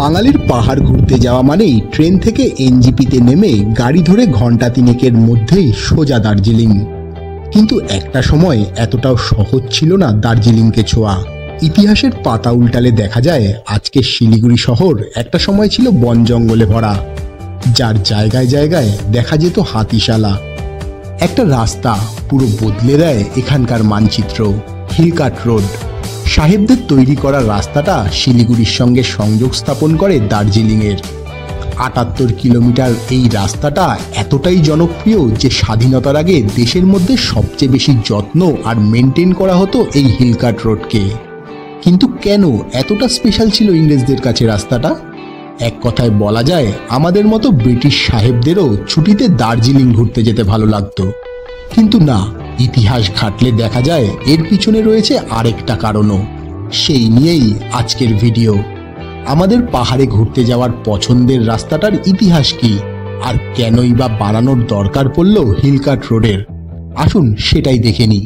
বাঙালির পাহাড় ঘুরতে যাওয়া মানেই ট্রেন থেকে এনজিপিতে নেমে গাড়ি ধরে ঘন্টা তিনেকের মধ্যেই সোজা দার্জিলিং। কিন্তু একটা সময় এতটাও সহজ ছিল না দার্জিলিংকে ছোঁয়া। ইতিহাসের পাতা উল্টালে দেখা যায় আজকের শিলিগুড়ি শহর একটা সময় ছিল বন জঙ্গলে ভরা, যার জায়গায় জায়গায় দেখা যেত হাতিশালা। একটা রাস্তা পুরো বদলে দেয় এখানকার মানচিত্র। হিলকাট রোড, সাহেবদের তৈরি করা রাস্তাটা শিলিগুড়ির সঙ্গে সংযোগ স্থাপন করে দার্জিলিংয়ের। ৭৮ কিলোমিটার এই রাস্তাটা এতটাই জনপ্রিয় যে স্বাধীনতার আগে দেশের মধ্যে সবচেয়ে বেশি যত্ন আর মেনটেন করা হতো এই হিলকাট রোডকে। কিন্তু কেন এতটা স্পেশাল ছিল ইংরেজদের কাছে রাস্তাটা? এক কথায় বলা যায় আমাদের মতো ব্রিটিশ সাহেবদেরও ছুটিতে দার্জিলিং ঘুরতে যেতে ভালো লাগতো। কিন্তু না, ইতিহাস ঘাটলে দেখা যায় এর পিছনে রয়েছে আরেকটা কারণও। সেই নিয়েই আজকের ভিডিও। আমাদের পাহাড়ে ঘুরতে যাওয়ার পছন্দের রাস্তাটার ইতিহাস কি, আর কেনই বা বানানোর দরকার পড়ল হিলকাট রোডের? আসুন সেটাই দেখে নিই।